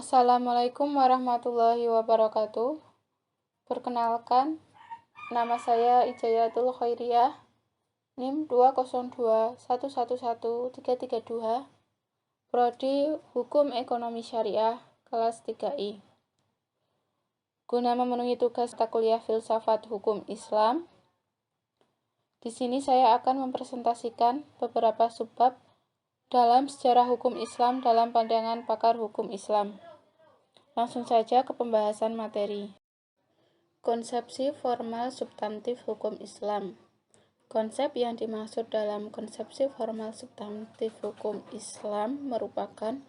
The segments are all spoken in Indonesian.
Assalamualaikum warahmatullahi wabarakatuh. Perkenalkan, nama saya Ijayatul Khairiyah, NIM 202111332, Prodi Hukum Ekonomi Syariah, kelas 3I. Guna memenuhi tugas mata kuliah Filsafat Hukum Islam, di sini saya akan mempresentasikan beberapa subbab dalam sejarah hukum Islam dalam pandangan pakar hukum Islam. Langsung saja ke pembahasan materi. Konsepsi formal substantif hukum Islam. Konsep yang dimaksud dalam konsepsi formal substantif hukum Islam merupakan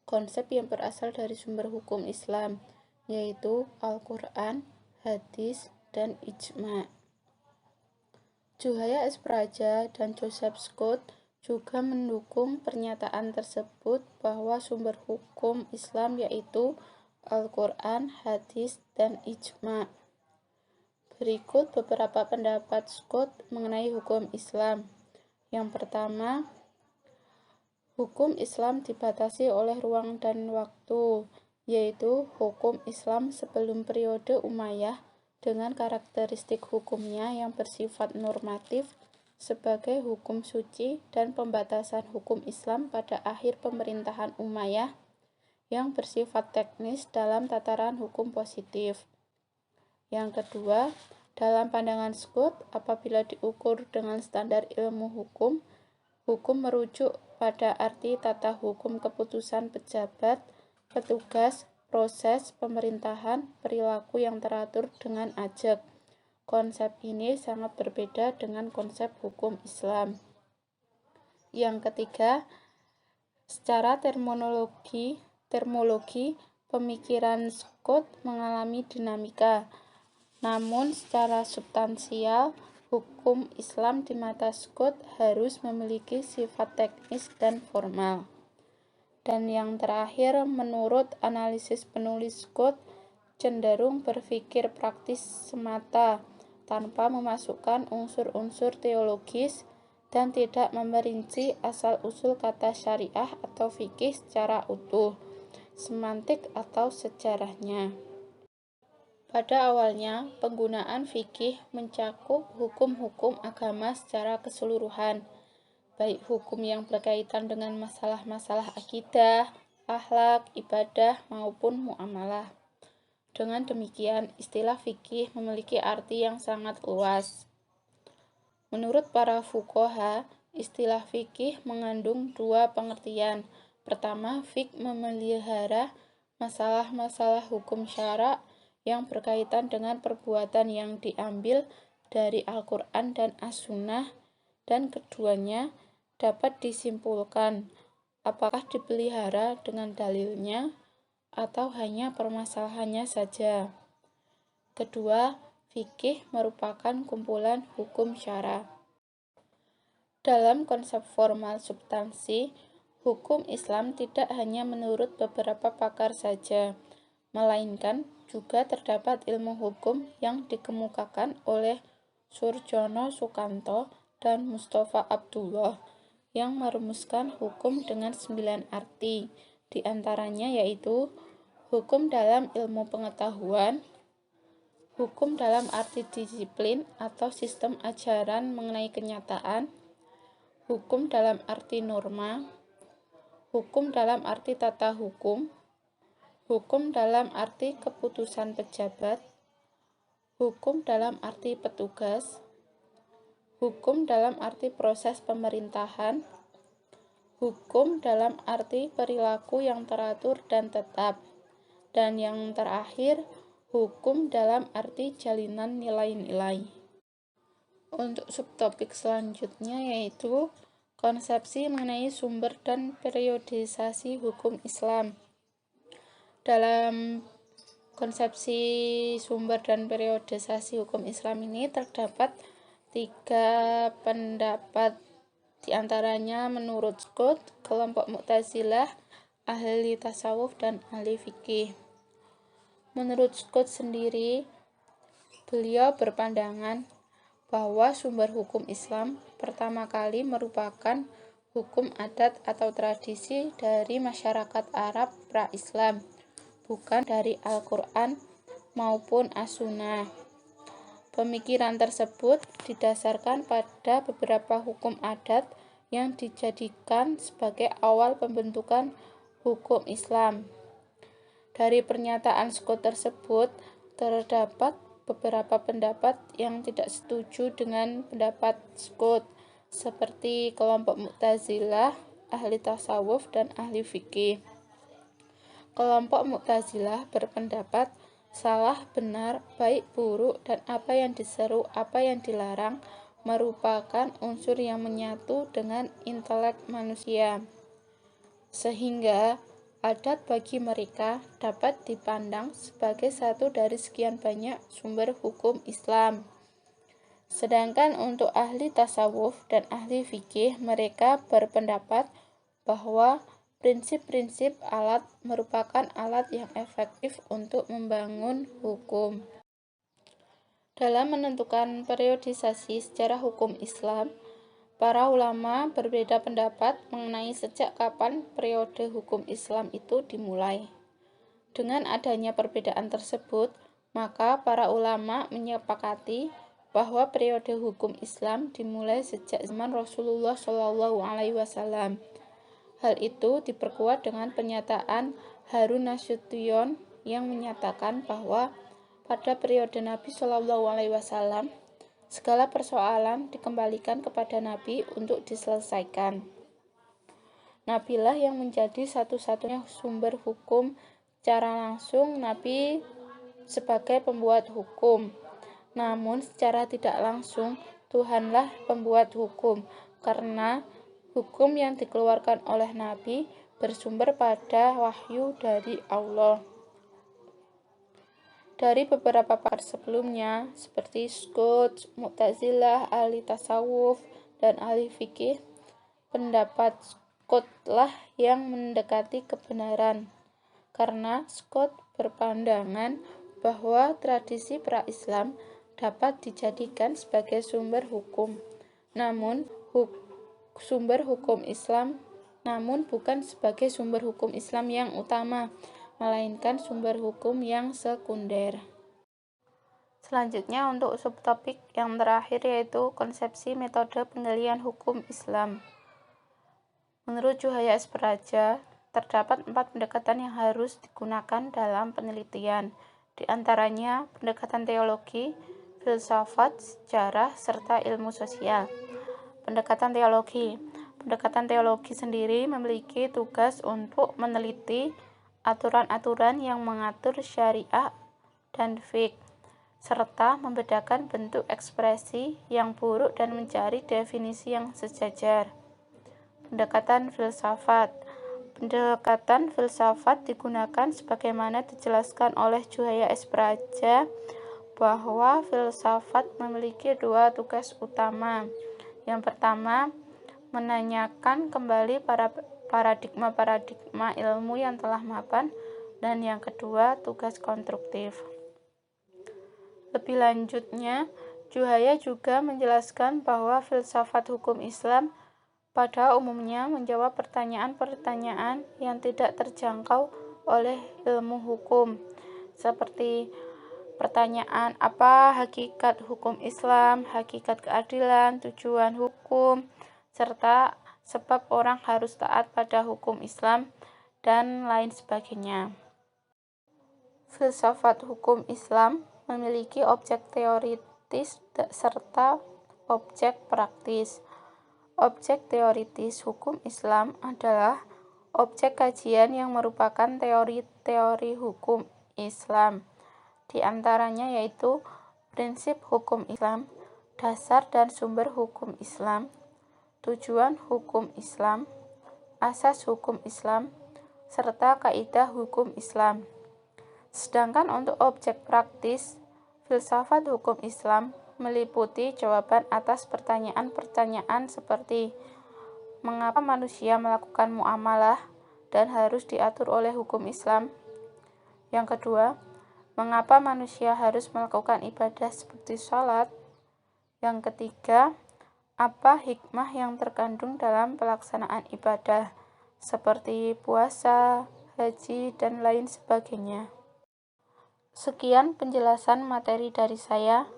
konsep yang berasal dari sumber hukum Islam, yaitu Al-Quran, hadis, dan ijma'. Juhaya S. Praja dan Joseph Scott juga mendukung pernyataan tersebut bahwa sumber hukum Islam yaitu Al-Quran, hadis, dan ijma'. Berikut beberapa pendapat Scott mengenai hukum Islam. Yang pertama, hukum Islam dibatasi oleh ruang dan waktu, yaitu hukum Islam sebelum periode Umayyah dengan karakteristik hukumnya yang bersifat normatif sebagai hukum suci dan pembatasan hukum Islam pada akhir pemerintahan Umayyah yang bersifat teknis dalam tataran hukum positif. Yang kedua, dalam pandangan Scott, apabila diukur dengan standar ilmu hukum, hukum merujuk pada arti tata hukum keputusan pejabat, petugas, proses pemerintahan, perilaku yang teratur dengan ajak. Konsep ini sangat berbeda dengan konsep hukum Islam. Yang ketiga, secara terminologi, pemikiran Scott mengalami dinamika. Namun secara substansial, hukum Islam di mata Scott harus memiliki sifat teknis dan formal. Dan yang terakhir, menurut analisis penulis Scott, cenderung berpikir praktis semata, tanpa memasukkan unsur-unsur teologis dan tidak memerinci asal-usul kata syariah atau fikih secara utuh, semantik atau sejarahnya. Pada awalnya, penggunaan fikih mencakup hukum-hukum agama secara keseluruhan, baik hukum yang berkaitan dengan masalah-masalah akidah, akhlak, ibadah, maupun muamalah. Dengan demikian, istilah fikih memiliki arti yang sangat luas. Menurut para fuqaha, istilah fikih mengandung dua pengertian. Pertama, fiqh memelihara masalah-masalah hukum syara' yang berkaitan dengan perbuatan yang diambil dari Al-Quran dan As-Sunnah, dan keduanya dapat disimpulkan apakah dipelihara dengan dalilnya atau hanya permasalahannya saja. Kedua, fikih merupakan kumpulan hukum syara'. Dalam konsep formal substansi, hukum Islam tidak hanya menurut beberapa pakar saja, melainkan juga terdapat ilmu hukum yang dikemukakan oleh Surjono Sukanto dan Mustafa Abdullah yang merumuskan hukum dengan 9 arti, di antaranya yaitu hukum dalam ilmu pengetahuan, hukum dalam arti disiplin atau sistem ajaran mengenai kenyataan, hukum dalam arti norma, hukum dalam arti tata hukum dalam arti keputusan pejabat, hukum dalam arti petugas, hukum dalam arti proses pemerintahan, hukum dalam arti perilaku yang teratur dan tetap, dan yang terakhir, hukum dalam arti jalinan nilai-nilai. Untuk subtopik selanjutnya yaitu konsepsi mengenai sumber dan periodisasi hukum Islam. Dalam konsepsi sumber dan periodisasi hukum Islam ini terdapat 3 pendapat. Di antaranya menurut Scott, kelompok Mu'tazilah, ahli tasawuf, dan ahli fikih. Menurut Scott sendiri, beliau berpandangan bahwa sumber hukum Islam pertama kali merupakan hukum adat atau tradisi dari masyarakat Arab pra-Islam, bukan dari Al-Quran maupun As-Sunnah. Pemikiran tersebut didasarkan pada beberapa hukum adat yang dijadikan sebagai awal pembentukan hukum Islam. Dari pernyataan Scott tersebut, terdapat beberapa pendapat yang tidak setuju dengan pendapat Scott, seperti kelompok Mu'tazilah, ahli tasawuf, dan ahli fikih. Kelompok Mu'tazilah berpendapat salah, benar, baik, buruk, dan apa yang diseru, apa yang dilarang merupakan unsur yang menyatu dengan intelek manusia, sehingga adat bagi mereka dapat dipandang sebagai satu dari sekian banyak sumber hukum Islam. Sedangkan untuk ahli tasawuf dan ahli fikih, mereka berpendapat bahwa prinsip-prinsip alat merupakan alat yang efektif untuk membangun hukum. Dalam menentukan periodisasi sejarah hukum Islam, para ulama berbeda pendapat mengenai sejak kapan periode hukum Islam itu dimulai. Dengan adanya perbedaan tersebut, maka para ulama menyepakati bahwa periode hukum Islam dimulai sejak zaman Rasulullah SAW. Hal itu diperkuat dengan pernyataan Harun Nasution yang menyatakan bahwa pada periode Nabi SAW, segala persoalan dikembalikan kepada Nabi untuk diselesaikan. Nabilah yang menjadi satu-satunya sumber hukum secara langsung, Nabi sebagai pembuat hukum. Namun secara tidak langsung, Tuhanlah pembuat hukum, karena hukum yang dikeluarkan oleh Nabi bersumber pada wahyu dari Allah. Dari beberapa pakar sebelumnya, seperti Scott, Mu'tazilah, ahli tasawuf, dan ahli fikih, pendapat Scott lah yang mendekati kebenaran, karena Scott berpandangan bahwa tradisi pra-Islam dapat dijadikan sebagai sumber hukum, namun bukan sebagai sumber hukum Islam yang utama, melainkan sumber hukum yang sekunder. Selanjutnya untuk subtopik yang terakhir, yaitu konsepsi metode penggalian hukum Islam. Menurut Juhaya S. Praja, terdapat 4 pendekatan yang harus digunakan dalam penelitian, di antaranya pendekatan teologi, filsafat, sejarah, serta ilmu sosial. Pendekatan teologi sendiri memiliki tugas untuk meneliti aturan-aturan yang mengatur syariah dan fiqh, serta membedakan bentuk ekspresi yang buruk dan mencari definisi yang sejajar. Pendekatan filsafat digunakan sebagaimana dijelaskan oleh Juhaya S. Praja, bahwa filsafat memiliki 2 tugas utama. Yang pertama, menanyakan kembali paradigma-paradigma ilmu yang telah mapan, dan yang kedua, tugas konstruktif. Lebih lanjutnya, Juhaya juga menjelaskan bahwa filsafat hukum Islam pada umumnya menjawab pertanyaan-pertanyaan yang tidak terjangkau oleh ilmu hukum, seperti pertanyaan apa hakikat hukum Islam, hakikat keadilan, tujuan hukum, serta sebab orang harus taat pada hukum Islam, dan lain sebagainya. Filsafat hukum Islam memiliki objek teoritis serta objek praktis. Objek teoritis hukum Islam adalah objek kajian yang merupakan teori-teori hukum Islam. Di antaranya yaitu prinsip hukum Islam, dasar dan sumber hukum Islam, tujuan hukum Islam, asas hukum Islam, serta kaidah hukum Islam. Sedangkan untuk objek praktis, filsafat hukum Islam meliputi jawaban atas pertanyaan-pertanyaan seperti mengapa manusia melakukan muamalah dan harus diatur oleh hukum Islam. Yang kedua, mengapa manusia harus melakukan ibadah seperti sholat. Yang ketiga, apa hikmah yang terkandung dalam pelaksanaan ibadah seperti puasa, haji, dan lain sebagainya. Sekian penjelasan materi dari saya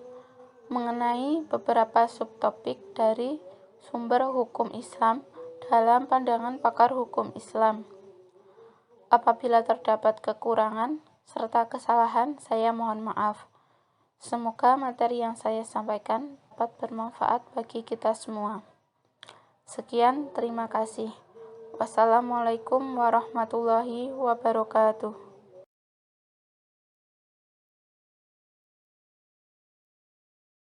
mengenai beberapa subtopik dari sumber hukum Islam dalam pandangan pakar hukum Islam. Apabila terdapat kekurangan serta kesalahan, saya mohon maaf. Semoga materi yang saya sampaikan dapat bermanfaat bagi kita semua. Sekian, terima kasih. Wassalamualaikum warahmatullahi wabarakatuh.